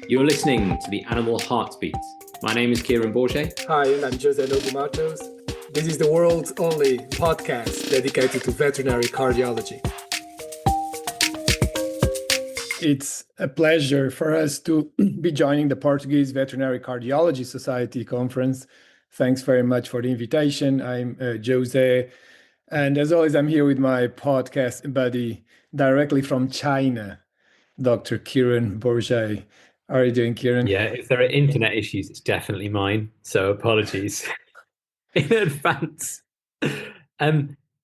You're listening to the Animal Heartbeat. My name is Kieran and Jose. Hi, and I'm Jose Nobumatos. This is the world's only podcast dedicated to veterinary cardiology. It's a pleasure for us to be joining the Portuguese Veterinary Cardiology Society conference. Thanks very much for the invitation. I'm Jose, and as always, I'm here with my podcast buddy directly from China, Dr. Kieran Borget. How are you doing, Kieran? Yeah, if there are internet issues, it's definitely mine. So apologies in advance.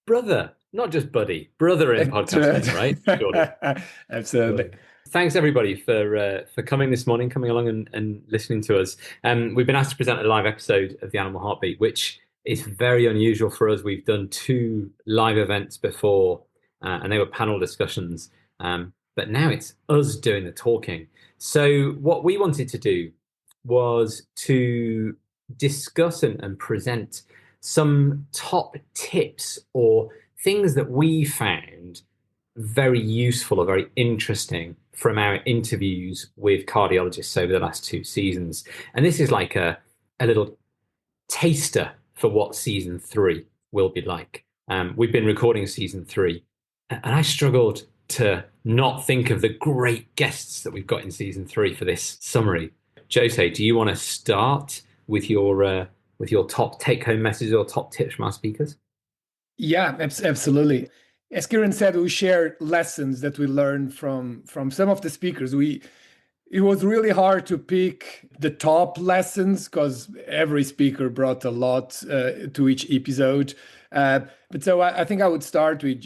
Brother, not just buddy, brother in podcasting, right? Surely. Absolutely. Thanks everybody for coming this morning, coming along and listening to us. We've been asked to present a live episode of the Animal Heartbeat, which is very unusual for us. We've done 2 live events before, and they were panel discussions. But now it's us doing the talking. So what we wanted to do was to discuss and present some top tips or things that we found very useful or very interesting from our interviews with cardiologists over the last 2 seasons. And this is like a little taster for what season 3 will be like. We've been recording season 3, and I struggled to not think of the great guests that we've got in season 3 for this summary. Jose, do you want to start with your top take-home messages or top tips from our speakers? Yeah, absolutely. As Kieran said, we share lessons that we learned from some of the speakers. It was really hard to pick the top lessons because every speaker brought a lot to each episode. But so I think I would start with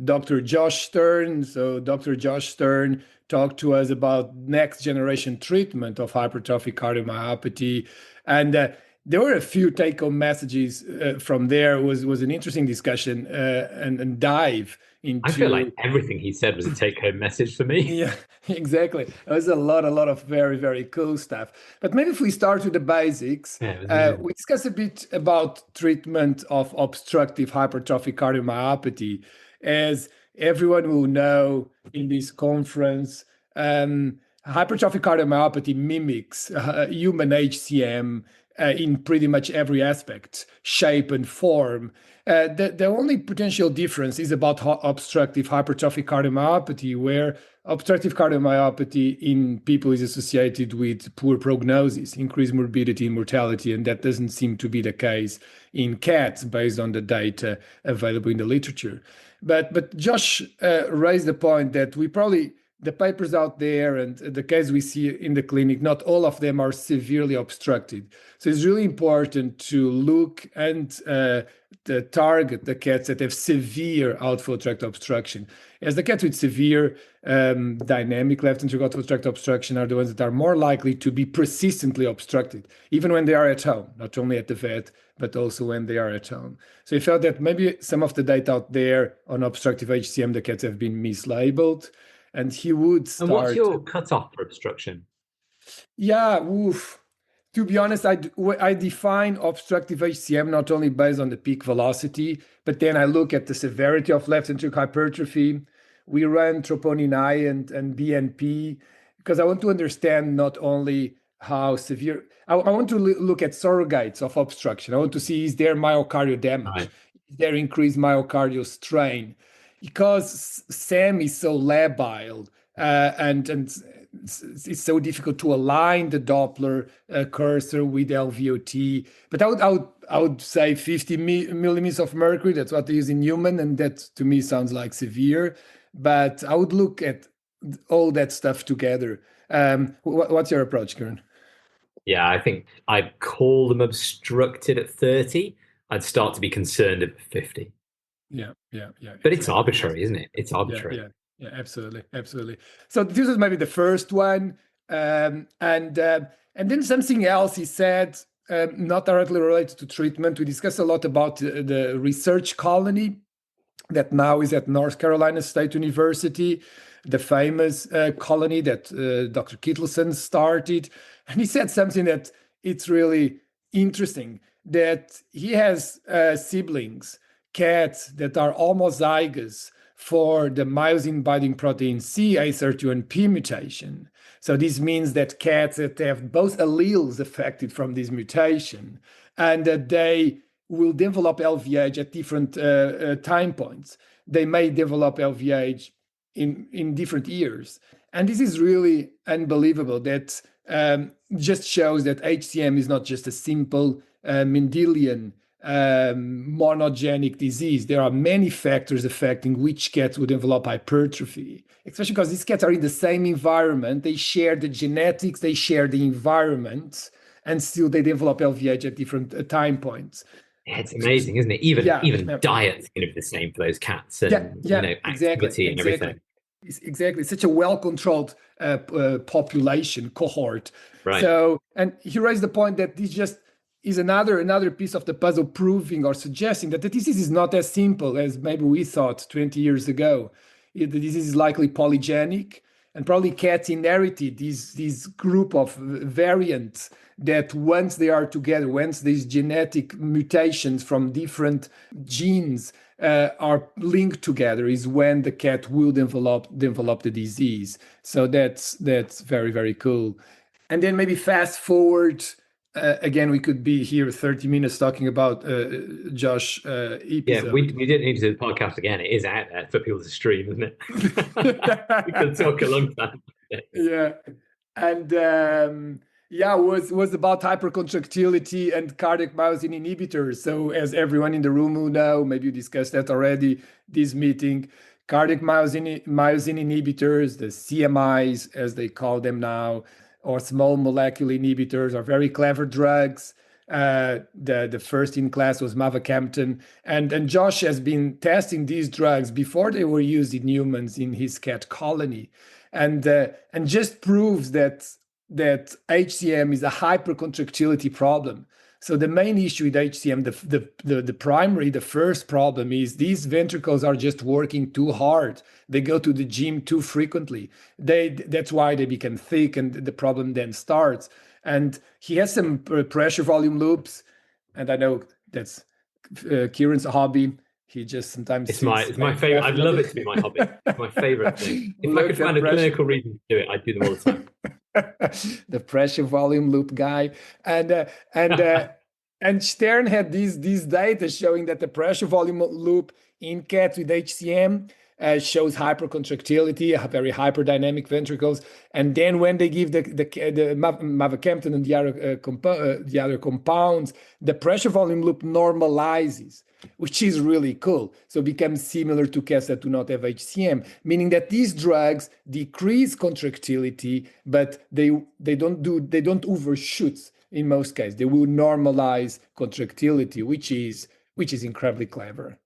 Dr. Josh Stern. So Dr. Josh Stern talked to us about next generation treatment of hypertrophic cardiomyopathy. And there were a few take-home messages from there. It was an interesting discussion and dive into... I feel like everything he said was a take-home message for me. Yeah, exactly. It was a lot of very, very cool stuff. But maybe if we start with the basics, we discuss a bit about treatment of obstructive hypertrophic cardiomyopathy. As everyone will know in this conference, hypertrophic cardiomyopathy mimics human HCM in pretty much every aspect, shape and form. The only potential difference is about obstructive hypertrophic cardiomyopathy, where obstructive cardiomyopathy in people is associated with poor prognosis, increased morbidity and mortality, and that doesn't seem to be the case in cats based on the data available in the literature. But Josh raised the point that the papers out there and the case we see in the clinic, not all of them are severely obstructed. So it's really important to look and target the cats that have severe outflow tract obstruction. As the cats with severe dynamic left ventricular outflow tract obstruction are the ones that are more likely to be persistently obstructed, even when they are at home, not only at the vet, but also when they are at home. So he felt that maybe some of the data out there on obstructive HCM, the cats have been mislabeled. And he would start... And what's your cutoff for obstruction? Yeah, to be honest, I define obstructive HCM not only based on the peak velocity, but then I look at the severity of left ventricular hypertrophy. We run troponin I and BNP because I want to understand not only how severe... I want to look at surrogates of obstruction. I want to see, is there myocardial damage? Right. Is there increased myocardial strain? Because SAM is so labile and it's so difficult to align the Doppler cursor with LVOT. But I would say 50 millimeters of mercury. That's what they use in human, and that to me sounds like severe. But I would look at all that stuff together. What's your approach, Kieran? Yeah, I think I'd call them obstructed at 30. I'd start to be concerned at 50. Yeah. But it's arbitrary, isn't it? It's arbitrary. Yeah, absolutely. So this was maybe the first one, and then something else he said, not directly related to treatment. We discussed a lot about the research colony that now is at North Carolina State University, the famous colony that Dr. Kittleson started, and he said something that it's really interesting, that he has siblings, cats that are homozygous for the myosin binding protein C A31P mutation. So this means that cats that have both alleles affected from this mutation, and that they will develop LVH at different time points. They may develop LVH in different years. And this is really unbelievable. That just shows that HCM is not just a simple Mendelian monogenic disease. There are many factors affecting which cats will develop hypertrophy, especially because these cats are in the same environment. They share the genetics, they share the environment, and still they develop LVH at different time points. Yeah, it's amazing, isn't it? Even diet's going to be the same for those cats, and activity and everything. Exactly. It's such a well-controlled population cohort. Right. So, and he raised the point that this just is another piece of the puzzle, proving or suggesting that the disease is not as simple as maybe we thought 20 years ago. The disease is likely polygenic, and probably cats inherited this group of variants that once they are together, once these genetic mutations from different genes are linked together, is when the cat will develop the disease. So that's very, very cool. And then maybe fast forward, again, we could be here 30 minutes talking about Josh episode. Yeah, we didn't need to do the podcast again. It is out there for people to stream, isn't it? We could talk a long time. Yeah. And was about hypercontractility and cardiac myosin inhibitors. So as everyone in the room will know, maybe you discussed that already, this meeting, cardiac myosin inhibitors, the CMIs, as they call them now, or small molecule inhibitors, are very clever drugs. The first in class was mavacamten. And Josh has been testing these drugs before they were used in humans in his cat colony. And just proves that HCM is a hypercontractility problem. So the main issue with HCM, the first problem is these ventricles are just working too hard. They go to the gym too frequently. That's why they become thick, and the problem then starts. And he has some pressure volume loops, and I know that's Kieran's hobby. He just sometimes it's my favorite. I'd love it to be my hobby. It's my favorite thing. If I could find a clinical reason to do it, I'd do them all the time. The pressure volume loop guy, and Stern had these data showing that the pressure volume loop in cats with HCM shows hypercontractility, very hyperdynamic ventricles, and then when they give the mavacamten and the other compounds, the pressure volume loop normalizes, which is really cool. So it becomes similar to cats that do not have HCM, meaning that these drugs decrease contractility, but they don't overshoot. In most cases, they will normalize contractility, which is incredibly clever.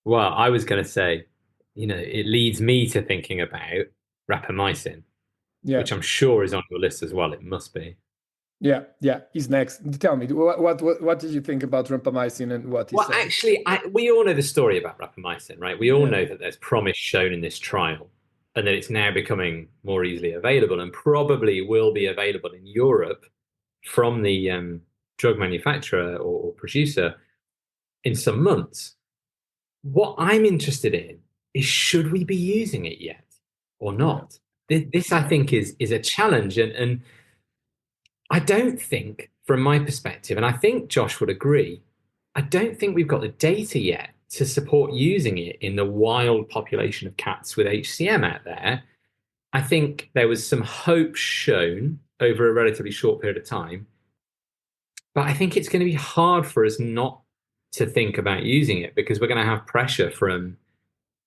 Well, I was going to say, it leads me to thinking about rapamycin, which I'm sure is on your list as well. It must be. Yeah, he's next. Tell me, what did you think about rapamycin and what he said? Well, actually, we all know the story about rapamycin, right? We all know that there's promise shown in this trial, and that it's now becoming more easily available, and probably will be available in Europe from the drug manufacturer or producer in some months. What I'm interested in is, should we be using it yet or not? This I think is a challenge, and I don't think, from my perspective, and I think Josh would agree, I don't think we've got the data yet to support using it in the wild population of cats with HCM out there. I think there was some hope shown over a relatively short period of time, but I think it's going to be hard for us not to think about using it, because we're going to have pressure from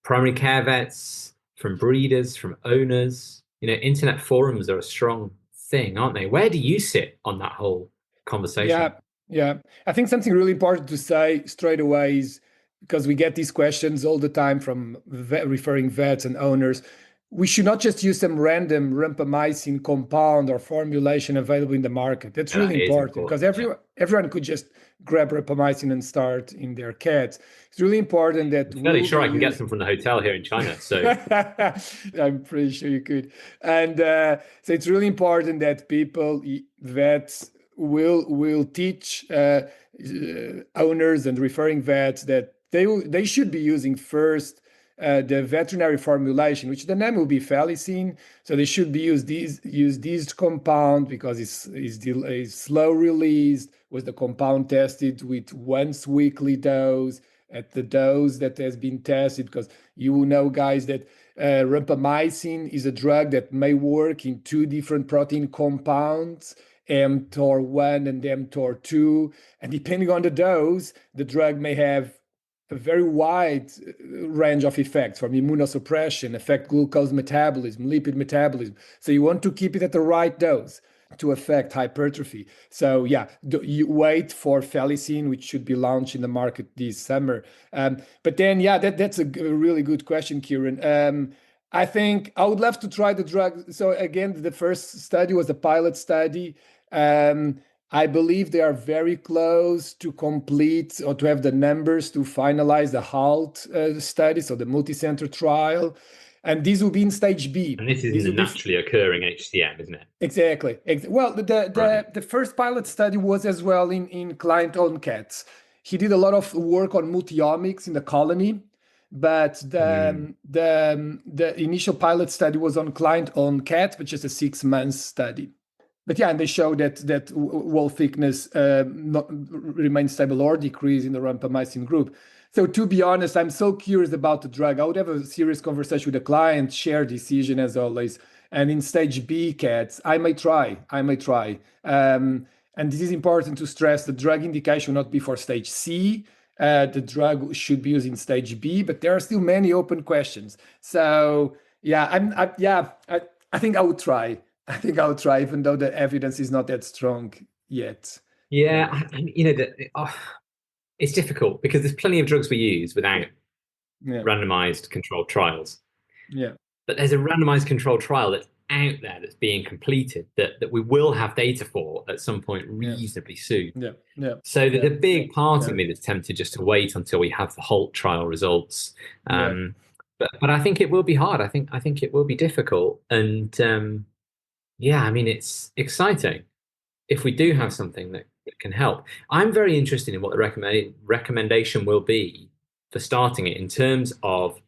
primary care vets, from breeders, from owners. Internet forums are a strong thing, aren't they? Where do you sit on that whole conversation? Yeah. I think something really important to say straight away is, because we get these questions all the time from referring vets and owners, we should not just use some random rapamycin compound or formulation available in the market. That's really important, because everyone could just grab rapamycin and start in their cats. It's really important that I'm fairly sure I can get some from the hotel here in China. So I'm pretty sure you could. And so it's really important that vets will teach owners and referring vets that they should be using first the veterinary formulation, which the name will be Felicin. So they should be use this compound because it's slow released. Was the compound tested with once weekly dose at the dose that has been tested? Because you know, guys, that rapamycin is a drug that may work in two different protein compounds, mTOR1 and mTOR2, and depending on the dose, the drug may have a very wide range of effects, from immunosuppression, affect glucose metabolism, lipid metabolism. So you want to keep it at the right dose to affect hypertrophy. So yeah, you wait for Felicin, which should be launched in the market this summer. But then, yeah, that's a really good question, Kieran. I think I would love to try the drug. So again, the first study was a pilot study. I believe they are very close to complete or to have the numbers to finalize the HALT study, so the multi-center trial. And these will be in stage B. And this is a naturally occurring HCM, isn't it? Exactly. Well, the first pilot study was as well in client-owned cats. He did a lot of work on multiomics in the colony, but the initial pilot study was on client-owned cats, which is a 6-month study. But yeah, and they showed that wall thickness remains stable or decrease in the rapamycin group. So to be honest, I'm so curious about the drug. I would have a serious conversation with the client, share decision as always. And in stage B cats, I may try. And this is important to stress: the drug indication will not be for stage C. The drug should be used in stage B, but there are still many open questions. So yeah, I think I would try. Even though the evidence is not that strong yet. Yeah, it's difficult because there's plenty of drugs we use without randomized controlled trials. Yeah. But there's a randomized controlled trial that's out there that's being completed that we will have data for at some point reasonably soon. Yeah. So there's a big part of me that's tempted just to wait until we have the HALT trial results. But I think it will be hard. I think it will be difficult. And it's exciting if we do have something that can help. I'm very interested in what the recommendation will be for starting it in terms of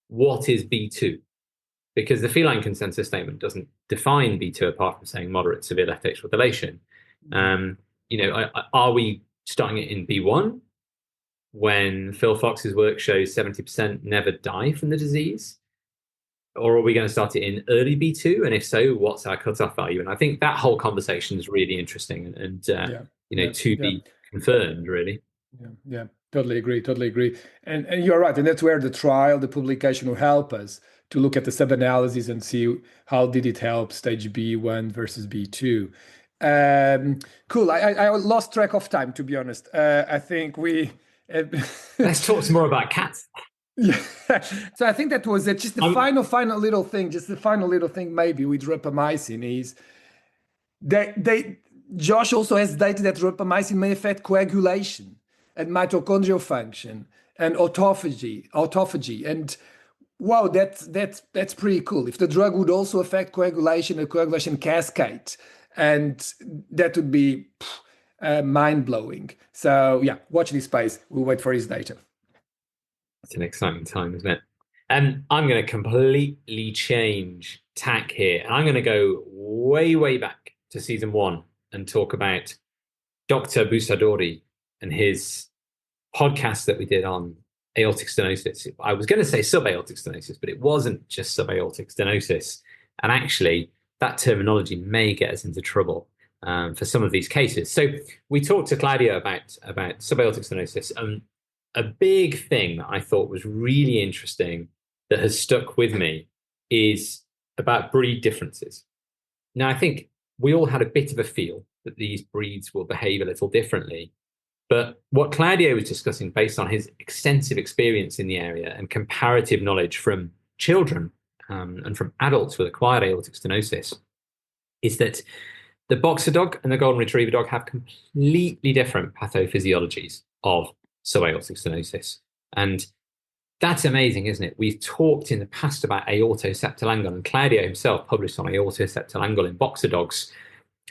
what is B2, because the feline consensus statement doesn't define B2 apart from saying moderate severe left atrial dilation. Are we starting it in B1 when Phil Fox's work shows 70% never die from the disease? Or are we going to start it in early B2? And if so, what's our cutoff value? And I think that whole conversation is really interesting and to be confirmed, really. Yeah, totally agree. And you're right. And that's where the publication will help us to look at the sub-analysis and see how did it help stage B1 versus B2. Cool. I lost track of time, to be honest. I think we... Let's talk some more about cats. Yeah. So I think that was it. Just the final little thing. Maybe with rapamycin is Josh also has data that rapamycin may affect coagulation and mitochondrial function and autophagy. And wow, that's pretty cool. If the drug would also affect coagulation and coagulation cascade, and that would be mind-blowing. So yeah, watch this space. We'll wait for his data. It's an exciting time, isn't it? And I'm going to completely change tack here. And I'm going to go way, way back to season 1 and talk about Dr. Bussadori and his podcast that we did on aortic stenosis. I was going to say subaortic stenosis, but it wasn't just subaortic stenosis. And actually, that terminology may get us into trouble for some of these cases. So we talked to Claudio about subaortic stenosis. A big thing that I thought was really interesting that has stuck with me is about breed differences. Now, I think we all had a bit of a feel that these breeds will behave a little differently. But what Claudio was discussing, based on his extensive experience in the area and comparative knowledge from children and from adults with acquired aortic stenosis, is that the boxer dog and the golden retriever dog have completely different pathophysiologies of subaortic stenosis. And that's amazing, isn't it? We've talked in the past about aortoseptal angle, and Claudio himself published on aortoseptal angle in boxer dogs.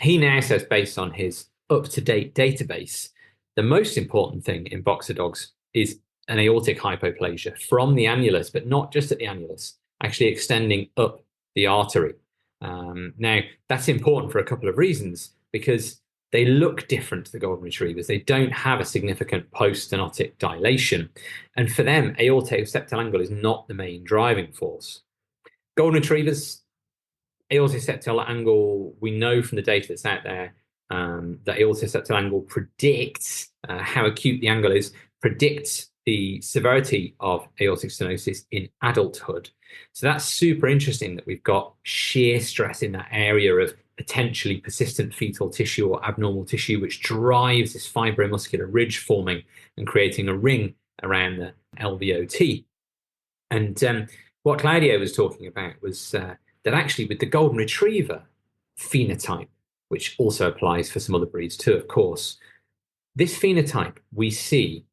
He now says, based on his up-to-date database, the most important thing in boxer dogs is an aortic hypoplasia from the annulus, but not just at the annulus, actually extending up the artery. Now, that's important for a couple of reasons, because they look different to the golden retrievers. They don't have a significant post-stenotic dilation. And for them, aortoseptal angle is not the main driving force. Golden retrievers, aortoseptal angle, we know from the data that's out there that aortoseptal angle predicts how acute the angle is, predicts the severity of aortic stenosis in adulthood. So that's super interesting that we've got shear stress in that area of potentially persistent fetal tissue or abnormal tissue, which drives this fibromuscular ridge forming and creating a ring around the LVOT. And what Claudio was talking about was that actually with the golden retriever phenotype, which also applies for some other breeds too, of course, this phenotype, we see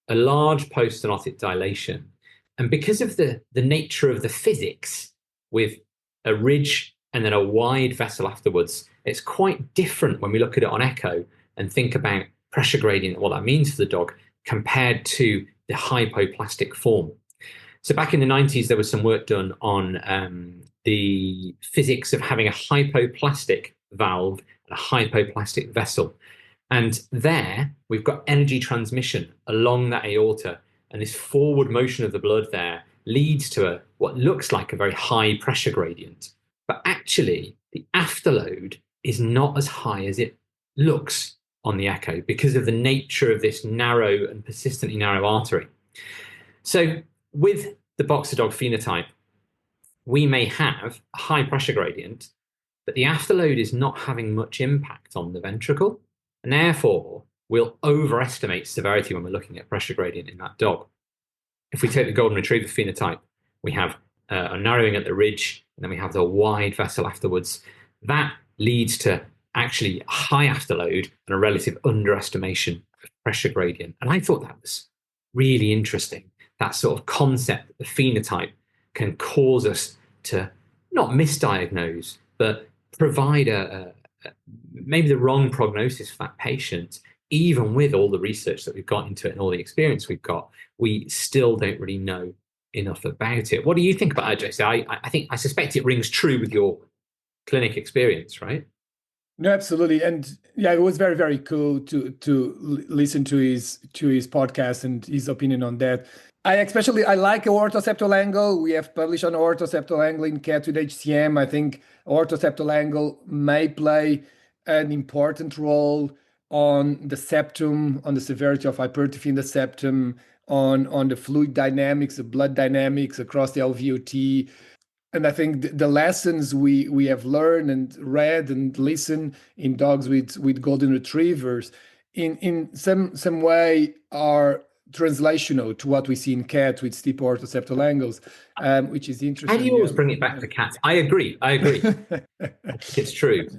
a large post-stenotic dilation. And because of the nature of the physics with a ridge and then a wide vessel afterwards, it's quite different when we look at it on echo and think about pressure gradient, what that means for the dog, compared to the hypoplastic form. So back in the 90s, there was some work done on the physics of having a hypoplastic valve and a hypoplastic vessel. And there we've got energy transmission along that aorta, and this forward motion of the blood there leads to what looks like a very high pressure gradient. But actually, the afterload is not as high as it looks on the echo because of the nature of this narrow and persistently narrow artery. So with the boxer dog phenotype, we may have a high pressure gradient, but the afterload is not having much impact on the ventricle. And therefore, we'll overestimate severity when we're looking at pressure gradient in that dog. If we take the golden retriever phenotype, we have a narrowing at the ridge, and then we have the wide vessel afterwards. That leads to actually a high afterload and a relative underestimation of pressure gradient. And I thought that was really interesting, that sort of concept that the phenotype can cause us to not misdiagnose, but provide maybe the wrong prognosis for that patient. Even with all the research that we've got into it and all the experience we've got, we still don't really know enough about it. What do you think about that, Jose? I suspect it rings true with your clinic experience, right? No, absolutely. And yeah, it was very, very cool to listen to his podcast and his opinion on that. I like aortoseptal angle. We have published on aortoseptal angle in Cat with HCM. I think aortoseptal angle may play an important role on the septum, on the severity of hypertrophy in the septum, on the fluid dynamics, the blood dynamics across the LVOT. And I think the lessons we have learned and read and listened in dogs with golden retrievers in some way are translational to what we see in cats with steep aortoseptal angles, which is interesting. How do you always bring it back to cats? I agree. It's true.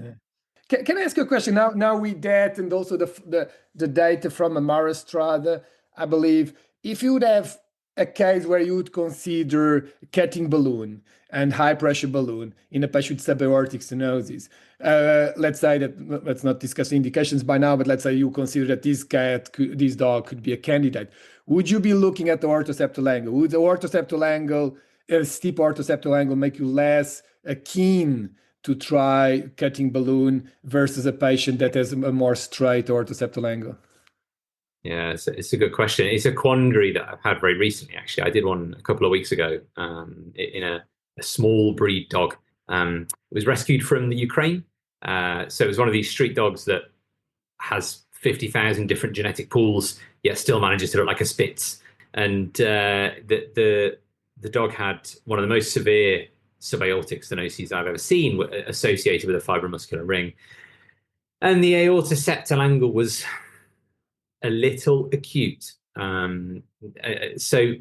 Can I ask you a question? Now with that, and also the data from Amara Strada, I believe, if you would have a case where you would consider cutting balloon and high pressure balloon in a patient with subaortic stenosis, let's say that, let's not discuss indications by now, but let's say you consider that this dog could be a candidate. Would you be looking at the orthoseptal angle? Would the orthoseptal angle, a steep orthoseptal angle, make you less keen to try cutting balloon versus a patient that has a more straight orthoseptal angle? Yeah, it's a good question. It's a quandary that I've had very recently, actually. I did one a couple of weeks ago in a small breed dog. It was rescued from the Ukraine. So it was one of these street dogs that has 50,000 different genetic pools, yet still manages to look like a Spitz. And the dog had one of the most severe subaortic stenoses I've ever seen, associated with a fibromuscular ring. And the aortoseptal angle was a little acute. So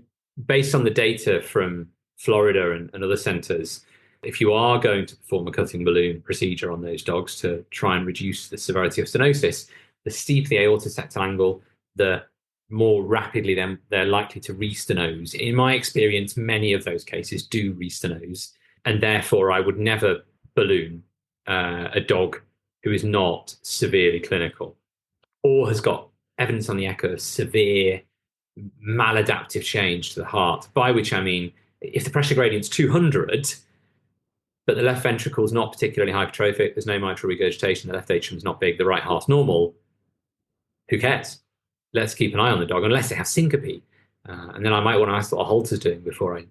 based on the data from Florida and other centers, if you are going to perform a cutting balloon procedure on those dogs to try and reduce the severity of stenosis, the steeper the aortoseptal angle, the more rapidly they're likely to restenose. In my experience, many of those cases do restenose, and therefore I would never balloon a dog who is not severely clinical or has got evidence on the echo of severe maladaptive change to the heart, by which I mean if the pressure gradient's 200, but the left ventricle is not particularly hypertrophic, there's no mitral regurgitation, the left atrium is not big, the right heart's normal, who cares? Let's keep an eye on the dog, unless they have syncope. And then I might want to ask what a halter's doing before I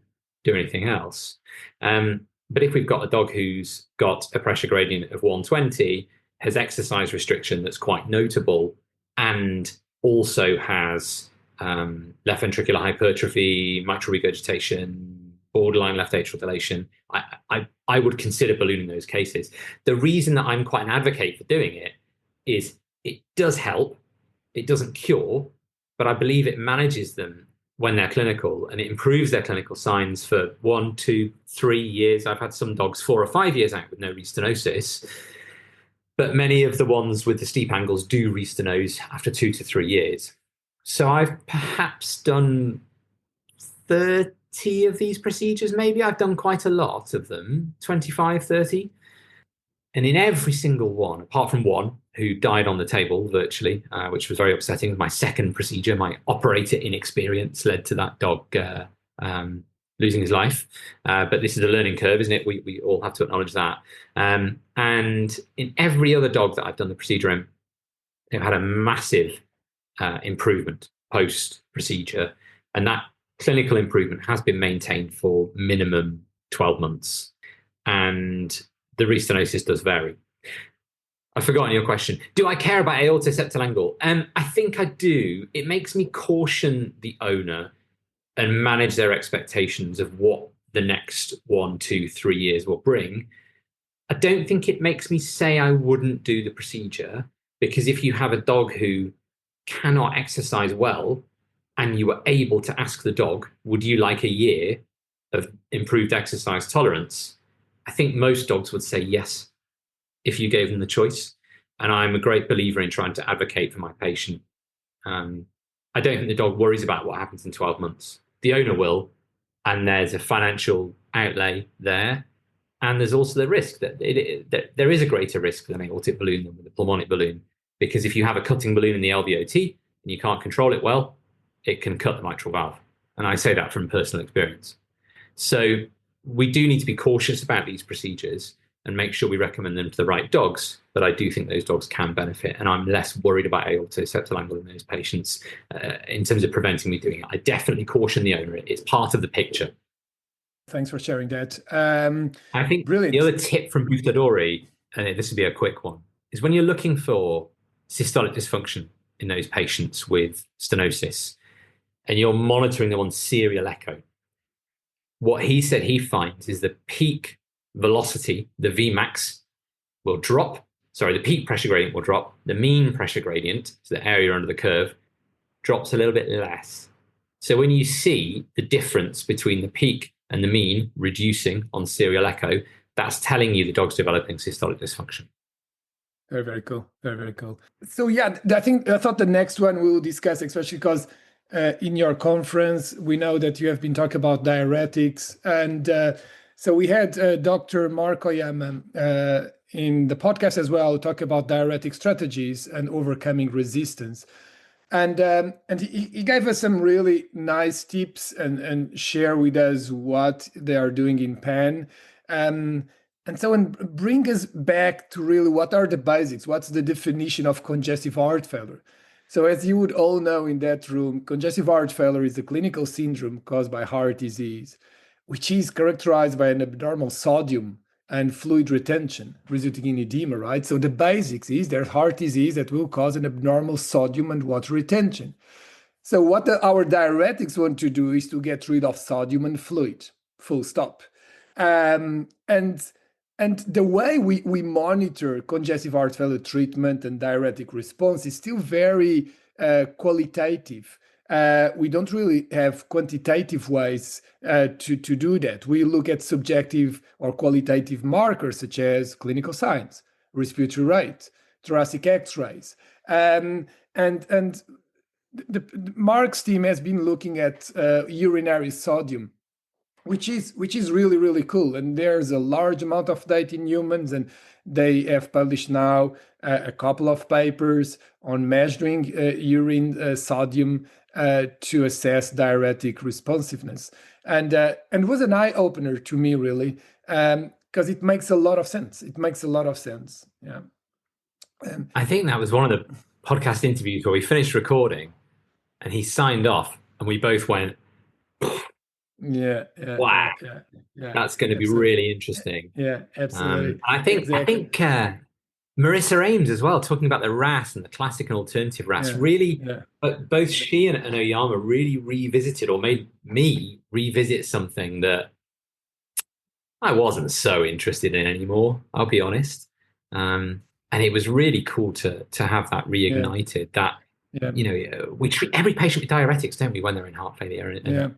do anything else. But if we've got a dog who's got a pressure gradient of 120, has exercise restriction that's quite notable, and also has left ventricular hypertrophy, mitral regurgitation, borderline left atrial dilation, I would consider ballooning those cases. The reason that I'm quite an advocate for doing it is it does help. It doesn't cure, but I believe it manages them when they're clinical, and it improves their clinical signs for 1, 2, 3 years. I've had some dogs 4 or 5 years out with no restenosis, but many of the ones with the steep angles do restenose after 2 to 3 years. So I've perhaps done 30 of these procedures, maybe. I've done quite a lot of them, 25, 30. And in every single one, apart from one who died on the table virtually, which was very upsetting, my second procedure, my operator inexperience led to that dog losing his life. But this is a learning curve, isn't it? We all have to acknowledge that. And in every other dog that I've done the procedure in, they've had a massive improvement post-procedure. And that clinical improvement has been maintained for minimum 12 months. And the restenosis does vary. I've forgotten your question. Do I care about aortoseptal angle? I think I do. It makes me caution the owner and manage their expectations of what the next 1, 2, 3 years will bring. I don't think it makes me say I wouldn't do the procedure, because if you have a dog who cannot exercise well and you were able to ask the dog, would you like a year of improved exercise tolerance? I think most dogs would say yes if you gave them the choice. And I'm a great believer in trying to advocate for my patient. I don't think the dog worries about what happens in 12 months. The owner will, and there's a financial outlay there. And there's also the risk that there is a greater risk with an aortic balloon than with a pulmonic balloon, because if you have a cutting balloon in the LVOT and you can't control it well, it can cut the mitral valve. And I say that from personal experience. So we do need to be cautious about these procedures and make sure we recommend them to the right dogs. But I do think those dogs can benefit, and I'm less worried about aortoseptal angle in those patients in terms of preventing me doing it. I definitely caution the owner. It's part of the picture. Thanks for sharing that. I think brilliant. The other tip from Bussadori, and this would be a quick one, is when you're looking for systolic dysfunction in those patients with stenosis and you're monitoring them on serial echo, what he said he finds is the peak velocity, the Vmax, will drop. Sorry, the peak pressure gradient will drop. The mean pressure gradient, so the area under the curve, drops a little bit less. So when you see the difference between the peak and the mean reducing on serial echo, that's telling you the dog's developing systolic dysfunction. Very, very cool. Very, very cool. So yeah, I thought the next one we will discuss, especially because in your conference, we know that you have been talking about diuretics. And so we had Dr. Mark Oyama in the podcast as well, talk about diuretic strategies and overcoming resistance. And he gave us some really nice tips and share with us what they are doing in PEN. And so bring us back to really what are the basics? What's the definition of congestive heart failure? So as you would all know in that room, congestive heart failure is a clinical syndrome caused by heart disease, which is characterized by an abnormal sodium and fluid retention, resulting in edema, right? So the basics is there's heart disease that will cause an abnormal sodium and water retention. So what our diuretics want to do is to get rid of sodium and fluid, full stop. And the way we monitor congestive heart failure treatment and diuretic response is still very qualitative. We don't really have quantitative ways to do that. We look at subjective or qualitative markers such as clinical signs, respiratory rate, thoracic X-rays, and Mark's team has been looking at urinary sodium, which is really, really cool. And there's a large amount of data in humans, and they have published now a couple of papers on measuring urine sodium to assess diuretic responsiveness. And it was an eye-opener to me, really, because it makes a lot of sense. It makes a lot of sense. Yeah. I think that was one of the podcast interviews where we finished recording and he signed off and we both went, wow, that's going to be really interesting. Yeah, absolutely. I think Marissa Ames as well, talking about the RAS and the classic and alternative RAS, but both she and Oyama really revisited or made me revisit something that I wasn't so interested in anymore, I'll be honest. And it was really cool to have that reignited. That we treat every patient with diuretics, don't we, when they're in heart failure? And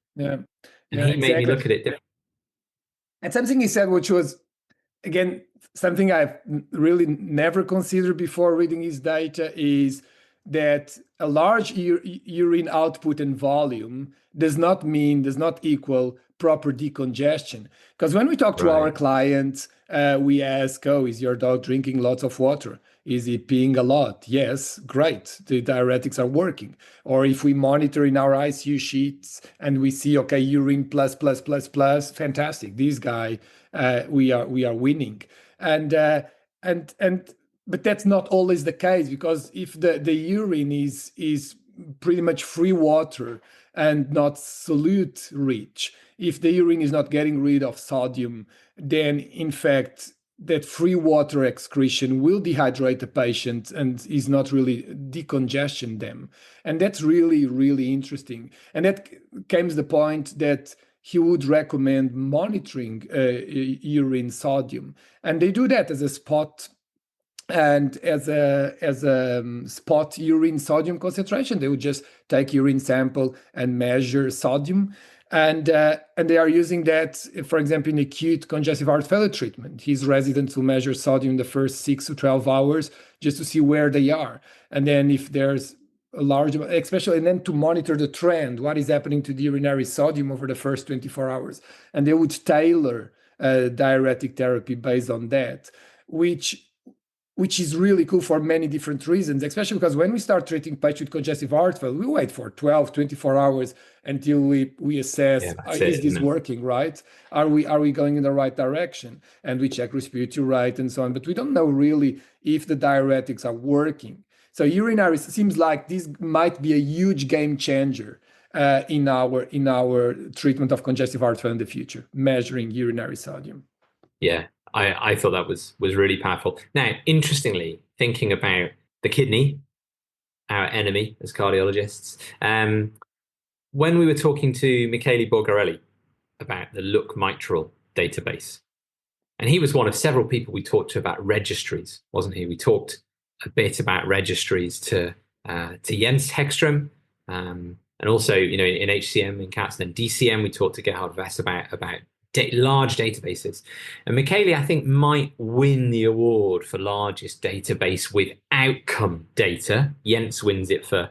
he made me look at it differently. And something he said, which was, again, something I've really never considered before reading his data, is that a large urine output and volume does not equal proper decongestion. Because when we talk to our clients, we ask, is your dog drinking lots of water? Is he peeing a lot? Yes, great. The diuretics are working. Or if we monitor in our ICU sheets and we see, urine plus, fantastic. This guy, we are winning. But that's not always the case, because if the urine is pretty much free water and not solute rich, if the urine is not getting rid of sodium, then in fact that free water excretion will dehydrate the patient and is not really decongestion them. And that's really, really interesting. And that came to the point that he would recommend monitoring urine sodium. And they do that as a spot and as a spot urine sodium concentration. They would just take urine sample and measure sodium. And they are using that, for example, in acute congestive heart failure treatment. His residents will measure sodium in the first 6 to 12 hours just to see where they are. And then if there's a large, especially, and then to monitor the trend, what is happening to the urinary sodium over the first 24 hours. And they would tailor diuretic therapy based on that, which is really cool for many different reasons, especially because when we start treating patients with congestive heart failure, we wait for 12, 24 hours until we assess, is this working, right? Are we going in the right direction? And we check respiratory rate and so on, but we don't know really if the diuretics are working. So urinary seems like this might be a huge game changer in our treatment of congestive heart failure in the future, measuring urinary sodium. Yeah. I thought that was really powerful. Now, interestingly, thinking about the kidney, our enemy as cardiologists, when we were talking to Michele Borgarelli about the Look Mitral database, and he was one of several people we talked to about registries, wasn't he? We talked a bit about registries to Jens Hegström, and also, in HCM in cats, and then DCM, we talked to Gerhard Wess about large databases. And Michele, I think, might win the award for largest database with outcome data. Jens wins it for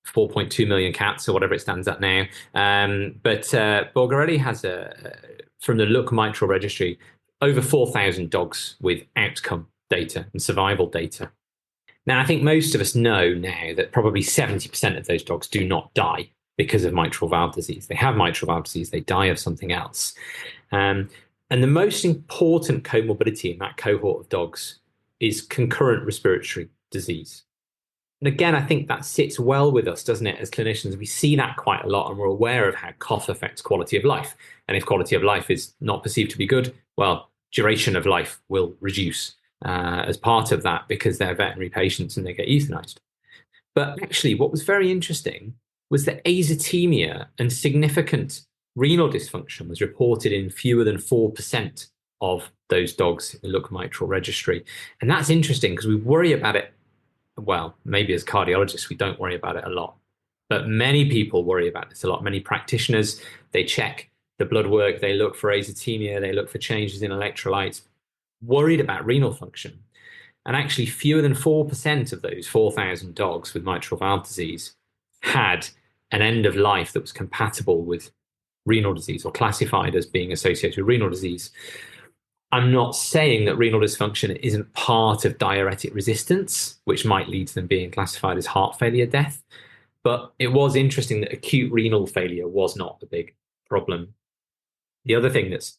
4.2 million cats or whatever it stands at now. But Borgarelli has, from the Look Mitral Registry, over 4,000 dogs with outcome data and survival data. Now, I think most of us know now that probably 70% of those dogs do not die because of mitral valve disease. They have mitral valve disease, they die of something else. And the most important comorbidity in that cohort of dogs is concurrent respiratory disease. And again, I think that sits well with us, doesn't it? As clinicians, we see that quite a lot, and we're aware of how cough affects quality of life. And if quality of life is not perceived to be good, well, duration of life will reduce as part of that, because they're veterinary patients and they get euthanized. But actually, what was very interesting was that azotemia and significant renal dysfunction was reported in fewer than 4% of those dogs in the Look Mitral Registry. And that's interesting because we worry about it. Well, maybe as cardiologists, we don't worry about it a lot. But many people worry about this a lot. Many practitioners, they check the blood work, they look for azotemia, they look for changes in electrolytes, worried about renal function. And actually, fewer than 4% of those 4,000 dogs with mitral valve disease had an end of life that was compatible with renal disease or classified as being associated with renal disease. I'm not saying that renal dysfunction isn't part of diuretic resistance, which might lead to them being classified as heart failure death. But it was interesting that acute renal failure was not the big problem. The other thing that's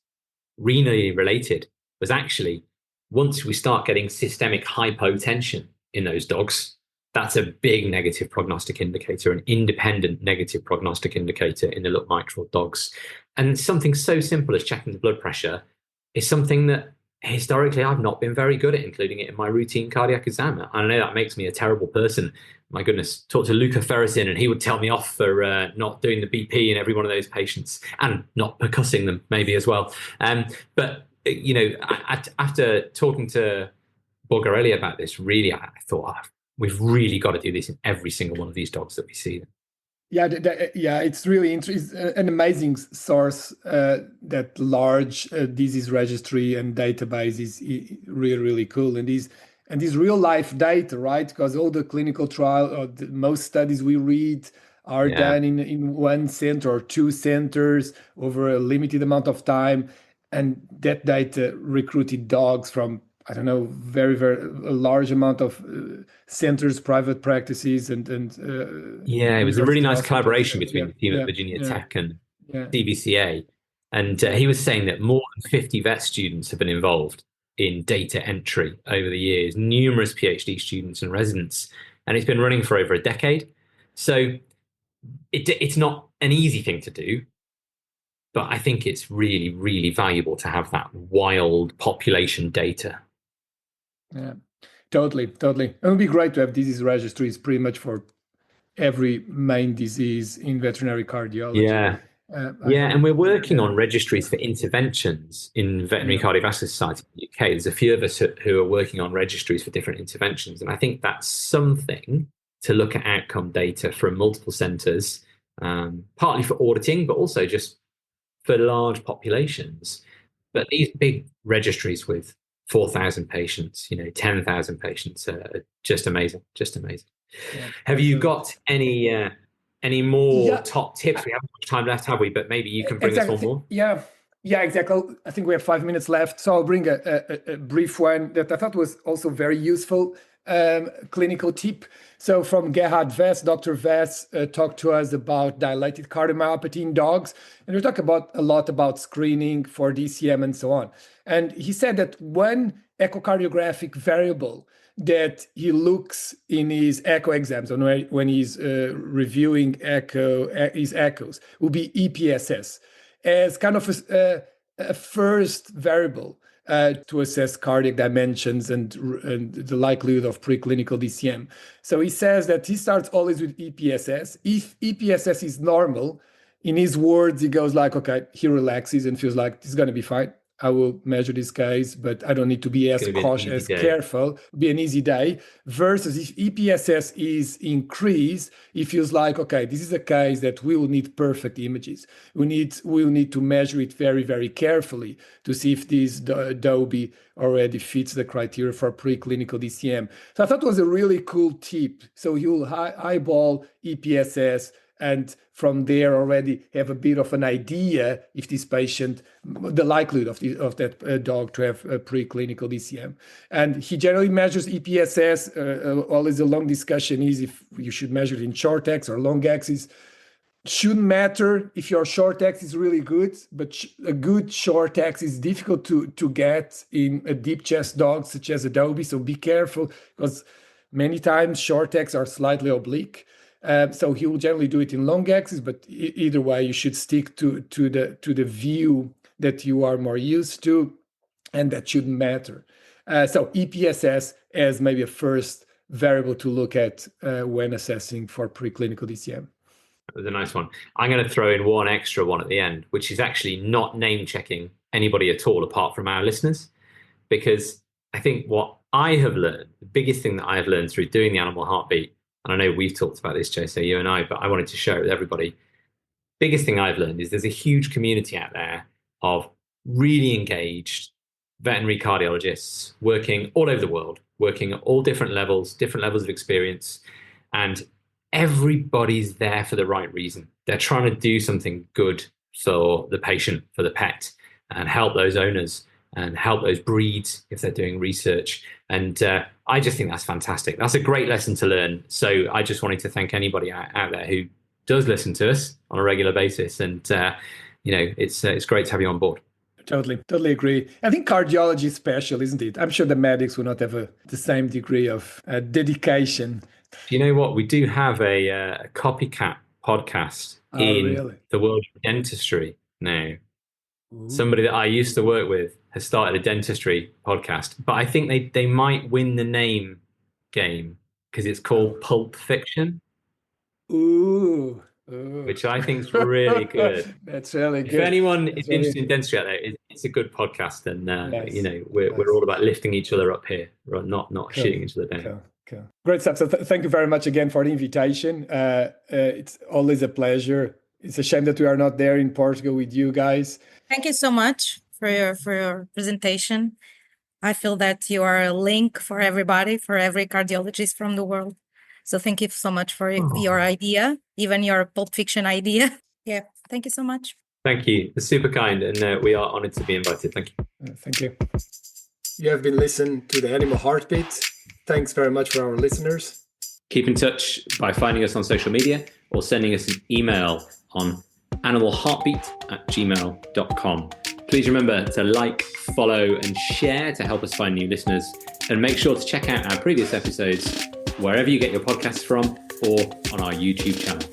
renally related was actually once we start getting systemic hypotension in those dogs, that's a big negative prognostic indicator, an independent negative prognostic indicator in the look mitral dogs. And something so simple as checking the blood pressure is something that historically I've not been very good at including it in my routine cardiac exam. I know that makes me a terrible person. My goodness, talk to Luca Ferrisin and he would tell me off for not doing the BP in every one of those patients and not percussing them maybe as well. But, you know, after talking to Borgarelli about this, really, I thought, we've really got to do this in every single one of these dogs that we see. Yeah, it's really interesting. An amazing source. That large disease registry and database is really, really cool. And these real life data, right? Because all the clinical trial or most studies we read are done in one center or two centers over a limited amount of time. And that data recruited dogs from, I don't know, very, very a large amount of centers, private practices, and it was a really nice collaboration between the team at Virginia Tech and CBCA. And he was saying that more than 50 vet students have been involved in data entry over the years, numerous PhD students and residents, and it's been running for over a decade. So it's not an easy thing to do, but I think it's really, really valuable to have that wild population data. Yeah, totally. It would be great to have disease registries pretty much for every main disease in veterinary cardiology. And we're working on registries for interventions in Veterinary Cardiovascular Society in the UK. There's a few of us who are working on registries for different interventions. And I think that's something to look at outcome data from multiple centres, partly for auditing, but also just for large populations. But these big registries with 4,000 patients, 10,000 patients are just amazing. Have you got any more top tips? We haven't much time left, have we? But maybe you can bring us one more. Yeah, exactly. I think we have 5 minutes left. So I'll bring a brief one that I thought was also very useful clinical tip. So from Gerhard Wess, Dr. Wess talked to us about dilated cardiomyopathy in dogs. And we talk a lot about screening for DCM and so on. And he said that one echocardiographic variable that he looks in his echo exams when he's reviewing his echoes will be EPSS as kind of a first variable to assess cardiac dimensions and the likelihood of preclinical DCM. So he says that he starts always with EPSS. If EPSS is normal, in his words, he goes like, okay, he relaxes and feels like this is going to be fine. I will measure this case, but I don't need to be as cautious, careful. It'll be an easy day. Versus if EPSS is increased, it feels like, okay, this is a case that we will need perfect images. We'll need to measure it very, very carefully to see if this Dobie already fits the criteria for preclinical DCM. So I thought it was a really cool tip. So you'll eyeball EPSS, and from there already have a bit of an idea if this patient, the likelihood of that dog to have a preclinical DCM. And he generally measures EPSS. Always a long discussion is if you should measure it in short X or long axis. Shouldn't matter if your short X is really good, but a good short X is difficult to get in a deep chest dog such as a Dobie. So be careful, because many times short X are slightly oblique. So he will generally do it in long axis, but either way, you should stick to the view that you are more used to, and that shouldn't matter. So EPSS as maybe a first variable to look at when assessing for preclinical DCM. That was a nice one. I'm going to throw in one extra one at the end, which is actually not name checking anybody at all apart from our listeners, because I think what I have learned, the biggest thing that I have learned through doing the animal heartbeat, and I know we've talked about this, Jose, you and I, but I wanted to share it with everybody. Biggest thing I've learned is there's a huge community out there of really engaged veterinary cardiologists working all over the world, working at all different levels of experience, and everybody's there for the right reason. They're trying to do something good for the patient, for the pet, and help those owners. and help those breeds if they're doing research. And I just think that's fantastic. That's a great lesson to learn. So I just wanted to thank anybody out there who does listen to us on a regular basis. And, it's great to have you on board. Totally agree. I think cardiology is special, isn't it? I'm sure the medics will not have the same degree of dedication. You know what? We do have a copycat podcast in the world of dentistry now. Ooh. Somebody that I used to work with has started a dentistry podcast, but I think they might win the name game because it's called Pulp Fiction. Ooh. Which I think is really good. That's really good. If anyone is interested in dentistry out there, it's a good podcast, and we're all about lifting each other up here, not cool. Shooting each other down. Cool. Great stuff. So thank you very much again for the invitation. It's always a pleasure. It's a shame that we are not there in Portugal with you guys. Thank you so much for your presentation. I feel that you are a link for everybody, for every cardiologist from the world. So thank you so much for your idea, even your Pulp Fiction idea. Yeah, thank you so much. Thank you. It's super kind, and we are honored to be invited. Thank you. Thank you. You have been listening to The Animal Heartbeat. Thanks very much for our listeners. Keep in touch by finding us on social media or sending us an email on animalheartbeat@gmail.com. Please remember to like, follow, and share to help us find new listeners. And make sure to check out our previous episodes wherever you get your podcasts from or on our YouTube channel.